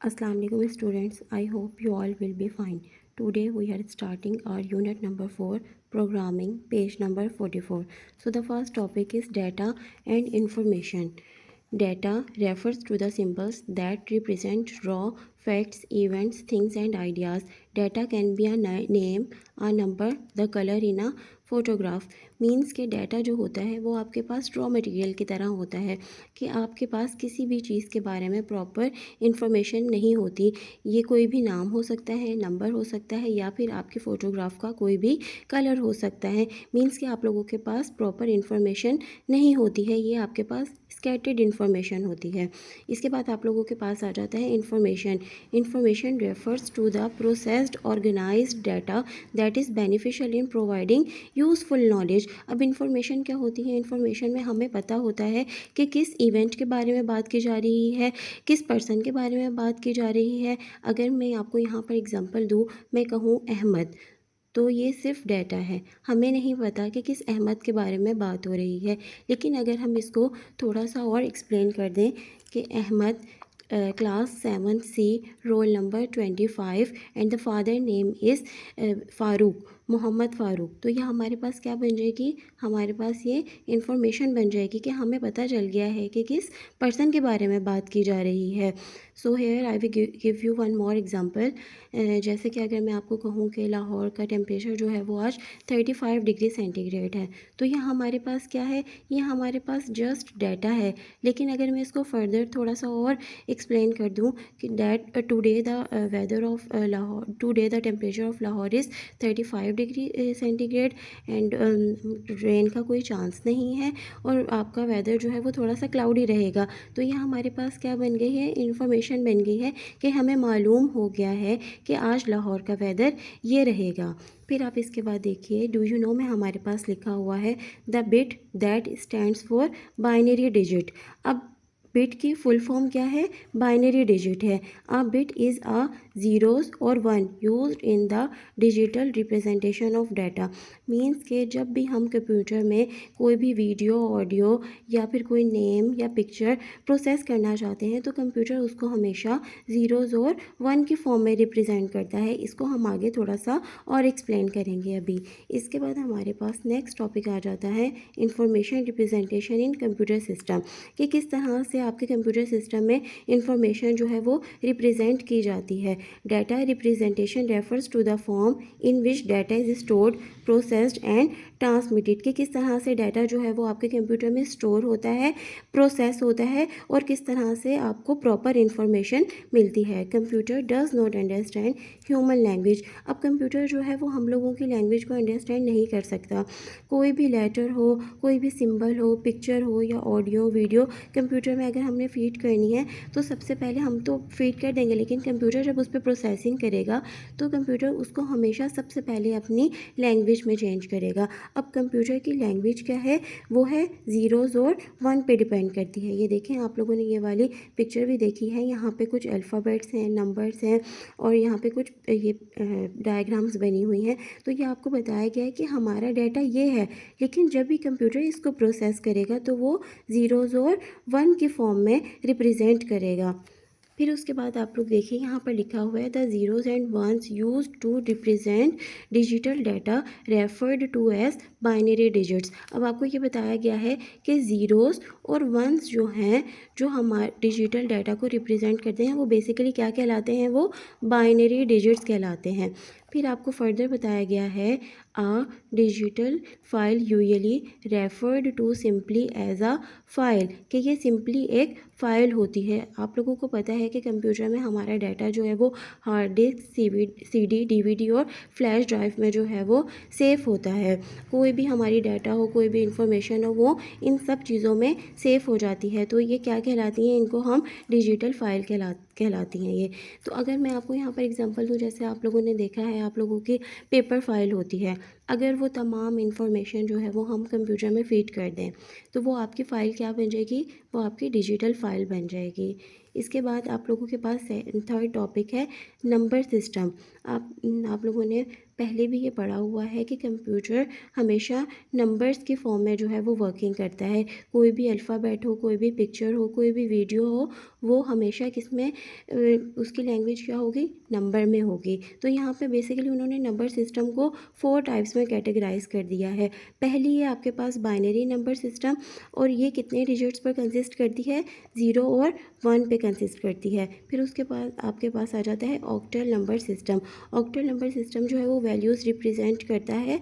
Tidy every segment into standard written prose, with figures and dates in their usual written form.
Assalamu alaikum students. I hope you all will be fine. Today we are starting our unit number 4 programming, page number 44. So the first topic is data and information. Data refers to the symbols that represent raw facts, events, things and ideas. Data can be a name, a number, the color in a photograph means के data जो होता है वो आपके पास raw material की तरह होता है कि आपके पास किसी भी चीज़ के बारे में प्रॉपर इन्फॉर्मेशन नहीं होती। ये कोई भी नाम हो सकता है, नंबर हो सकता है या फिर आपके फ़ोटोग्राफ का कोई भी कलर हो सकता है। मीन्स कि आप लोगों के पास प्रॉपर इन्फॉर्मेशन नहीं होती है, ये आपके पास स्कैटर्ड इन्फॉर्मेशन होती है। इसके बाद आप लोगों के पास आ जाता है information. Information refers to the processed organised data that is beneficial in providing useful knowledge. अब इन्फॉर्मेशन क्या होती है? इन्फॉर्मेशन में हमें पता होता है कि किस इवेंट के बारे में बात की जा रही है, किस पर्सन के बारे में बात की जा रही है। अगर मैं आपको यहाँ पर एग्जांपल दूँ, मैं कहूँ अहमद, तो ये सिर्फ डाटा है, हमें नहीं पता कि किस अहमद के बारे में बात हो रही है। लेकिन अगर हम इसको थोड़ा सा और एक्सप्लेन कर दें कि Ahmad class 7C, roll number 25 and the father name is Farooq, Mohammad Farooq, तो यह हमारे पास क्या बन जाएगी? हमारे पास ये इन्फॉर्मेशन बन जाएगी कि हमें पता चल गया है कि किस पर्सन के बारे में बात की जा रही है। So here I will give you one more example. जैसे कि अगर मैं आपको कहूँ कि लाहौर का टेम्परेचर जो है वो आज 35 डिग्री सेंटीग्रेड है, तो यह हमारे पास क्या है? ये हमारे पास जस्ट डाटा है। लेकिन अगर मैं इसको फर्दर थोड़ा सा और एक्सप्लेन कर दूँ कि that today the weather of Lahore, today the temperature of Lahore is 35 degree centigrade and rain का कोई चांस नहीं है और आपका वेदर जो है वो थोड़ा सा क्लाउडी रहेगा। तो यह हमारे पास क्या बन गई है? इन्फॉर्मेशन बन गई है कि हमें मालूम हो गया है कि आज लाहौर का वेदर ये रहेगा। फिर आप इसके बाद देखिए, डू यू नो में हमारे पास लिखा हुआ है the bit that stands for binary digit. अब बिट की फुल फॉर्म क्या है? बाइनरी डिजिट है। A bit is a zeros और one used in the digital representation of data. Means के जब भी हम कंप्यूटर में कोई भी वीडियो, ऑडियो या फिर कोई नेम या पिक्चर प्रोसेस करना चाहते हैं तो कंप्यूटर उसको हमेशा ज़ीरोज़ और वन की फॉर्म में रिप्रेजेंट करता है। इसको हम आगे थोड़ा सा और एक्सप्लेन करेंगे अभी। इसके बाद हमारे पास नेक्स्ट टॉपिक आ जाता है information representation in computer system, कि किस तरह से आपके कंप्यूटर सिस्टम में इंफॉर्मेशन जो है वो रिप्रेजेंट की जाती है। Data representation refers to the form in which data is stored, processed and transmitted, कि किस तरह से डाटा जो है वो आपके कंप्यूटर में स्टोर होता है, प्रोसेस होता है और किस तरह से आपको प्रॉपर इन्फॉर्मेशन मिलती है। Computer does not understand human language. अब कंप्यूटर जो है वो हम लोगों की लैंग्वेज को अंडरस्टैंड नहीं कर सकता। कोई भी लेटर हो, कोई भी सिंबल हो, पिक्चर हो या ऑडियो वीडियो कंप्यूटर में अगर हमने फीड करनी है तो सबसे पहले हम तो फीड कर देंगे, लेकिन कंप्यूटर जब उस पर प्रोसेसिंग करेगा तो कंप्यूटर उसको हमेशा सबसे पहले अपनी लैंग्वेज में चेंज करेगा। अब कंप्यूटर की लैंग्वेज क्या है? वो है ज़ीरोज़ और वन पे डिपेंड करती है। ये देखें, आप लोगों ने ये वाली पिक्चर भी देखी है, यहाँ पे कुछ अल्फ़ाबेट्स हैं, नंबर्स हैं और यहाँ पे कुछ ये डायग्राम्स बनी हुई हैं। तो ये आपको बताया गया है कि हमारा डाटा ये है, लेकिन जब भी कंप्यूटर इसको प्रोसेस करेगा तो वो ज़ीरोज़ और वन की फॉर्म में रिप्रेजेंट करेगा। फिर उसके बाद आप लोग देखिए, यहाँ पर लिखा हुआ है the zeros and ones use to represent digital data referred to as binary digits. अब आपको ये बताया गया है कि ज़ीरोज़ और वंस जो हैं, जो हमारे डिजिटल डाटा को रिप्रेजेंट करते हैं, वो बेसिकली क्या कहलाते हैं? वो बाइनरी डिजिट्स कहलाते हैं। फिर आपको फर्दर बताया गया है a digital file usually referred to simply as a file, कि ये सिंपली एक फ़ाइल होती है। आप लोगों को पता है कि कंप्यूटर में हमारा डाटा जो है वो हार्ड डिस्क, सीडी, डीवीडी और फ्लैश ड्राइव में जो है वो सेफ़ होता है। कोई भी हमारी डाटा हो, कोई भी इंफॉर्मेशन हो, वो इन सब चीज़ों में सेफ़ हो जाती है। तो ये क्या कहलाती हैं? इनको हम डिजिटल फाइल कहलाती हैं ये। तो अगर मैं आपको यहाँ पर एग्जांपल दूँ, जैसे आप लोगों ने देखा है आप लोगों की पेपर फाइल होती है, अगर वो तमाम इंफॉर्मेशन जो है वो हम कंप्यूटर में फीड कर दें तो वो आपकी फ़ाइल क्या बन जाएगी? वो आपकी डिजिटल फाइल बन जाएगी। इसके बाद आप लोगों के पास थर्ड टॉपिक है नंबर सिस्टम। आप लोगों ने पहले भी ये पढ़ा हुआ है कि कंप्यूटर हमेशा नंबर्स के फॉर्म में जो है वो वर्किंग करता है। कोई भी अल्फ़ाबेट हो, कोई भी पिक्चर हो, कोई भी वीडियो हो, वो हमेशा किस में उसकी लैंग्वेज क्या होगी, नंबर में होगी। तो यहाँ पे बेसिकली उन्होंने नंबर सिस्टम को 4 टाइप्स में कैटेगराइज कर दिया है। पहली है आपके पास बाइनरी नंबर सिस्टम, और ये कितने डिजिट्स पर कंसिस्ट करती है, 0 और 1 पे कंसिस्ट करती है। फिर उसके बाद आपके पास आ जाता है octal number system. Octal number system जो है वो वैल्यूज़ रिप्रेजेंट करता है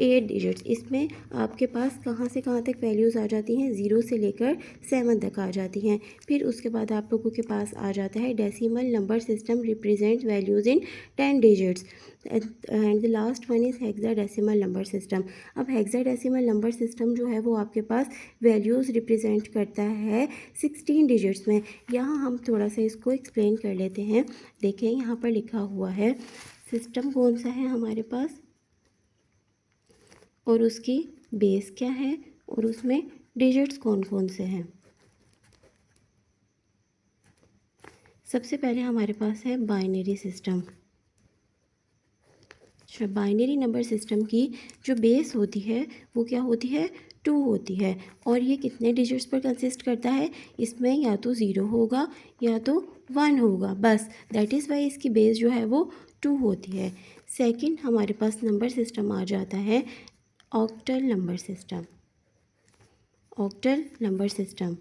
8 डिजिट्स। इसमें आपके पास कहाँ से कहाँ तक वैल्यूज़ आ जाती हैं, 0 से लेकर 7 तक आ जाती हैं। फिर उसके बाद आप लोगों के पास आ जाता है decimal number system, represent values in 10 digits. And the last one is hexadecimal number system. अब हेक्साडेसिमल नंबर सिस्टम जो है वो आपके पास वैल्यूज़ रिप्रेजेंट करता है 16 डिजिट्स में। यहाँ हम थोड़ा सा इसको एक्सप्लेन कर लेते हैं। देखें यहाँ पर लिखा हुआ है सिस्टम कौन सा है हमारे पास, और उसकी बेस क्या है, और उसमें डिजिट्स कौन कौन से हैं। सबसे पहले हमारे पास है बाइनरी सिस्टम। अच्छा, बाइनरी नंबर सिस्टम की जो बेस होती है वो क्या होती है, 2 होती है। और ये कितने डिजिट्स पर कंसिस्ट करता है, इसमें या तो 0 होगा या तो 1 होगा, बस। दैट इज़ वाई इसकी बेस जो है वो 2 होती है। सेकंड हमारे पास नंबर सिस्टम आ जाता है octal number system. Octal number system,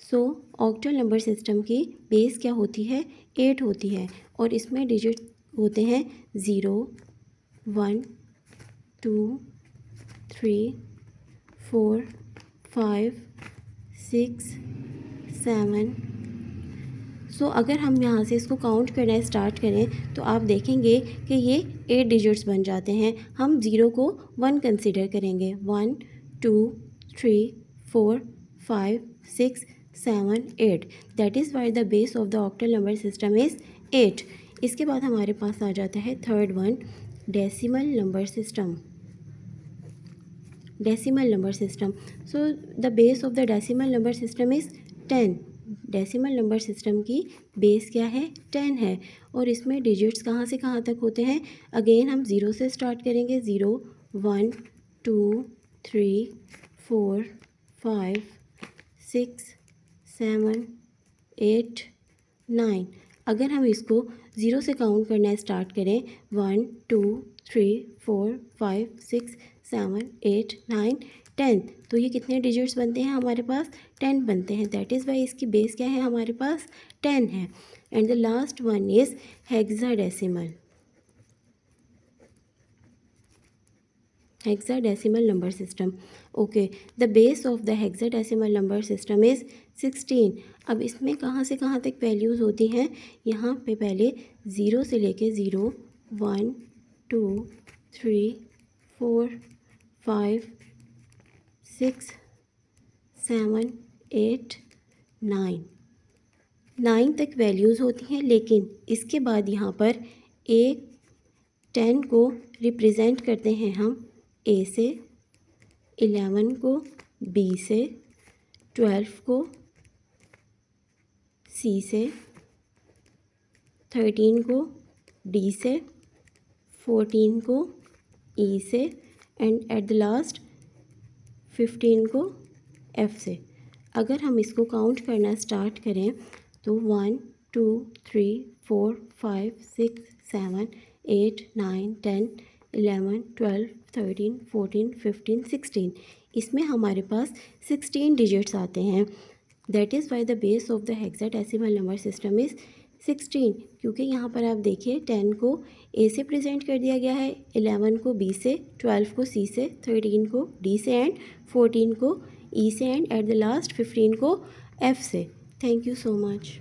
so octal number system की बेस क्या होती है, 8 होती है। और इसमें डिजिट होते हैं 0, 1, 2, 3, 4, 5, 6, 7। सो अगर हम यहाँ से इसको काउंट करना स्टार्ट करें तो आप देखेंगे कि ये 8 डिजिट्स बन जाते हैं। हम 0 को 1 कंसिडर करेंगे, 1, 2, 3, 4, 5, 6, 7, 8। That is why the base of the octal number system is 8। इसके बाद हमारे पास आ जाता है third one, decimal number system. Decimal number system, so the base of the decimal number system is 10। Decimal number system की base क्या है, 10 है। और इसमें डिजिट्स कहाँ से कहाँ तक होते हैं, अगेन हम 0 से स्टार्ट करेंगे, 0, 1, 2, 3, 4, 5, 6, 7, 8, 9। अगर हम इसको 0 से काउंट करना स्टार्ट करें, 1, 2, 3, 4, 5, 6, 7, 8, 9, 10, तो ये कितने डिजिट्स बनते हैं हमारे पास, 10 बनते हैं। दैट इज़ वाई इसकी बेस क्या है हमारे पास, 10 है। And the last one is hexadecimal. Hexadecimal number system, okay. The base of the hexadecimal number system is 16। अब इसमें कहाँ से कहाँ तक वैल्यूज़ होती हैं, यहाँ पे पहले 0 से लेके 0, 1, 2, 3, 4, 5, 6, 7, 8, 9 तक वैल्यूज़ होती हैं। लेकिन इसके बाद यहाँ पर 10 को रिप्रेजेंट करते हैं हम ए से, 11 को बी से, 12 को सी से, 13 को डी से, 14 को ई से, एंड एट द लास्ट 15 को एफ से। अगर हम इसको काउंट करना स्टार्ट करें तो 1, 2, 3, 4, 5, 6, 7, 8, 9, 10, 11, 12, 13, 14, 15, 16। इसमें हमारे पास 16 डिजिट्स आते हैं। That is why the base of the hexadecimal number system is 16। क्योंकि यहाँ पर आप देखिए 10 को ए से प्रेजेंट कर दिया गया है, 11 को बी से, 12 को सी से, 13 को डी से, एंड 14 को ई से, एंड एट द लास्ट 15 को एफ से। Thank you so much.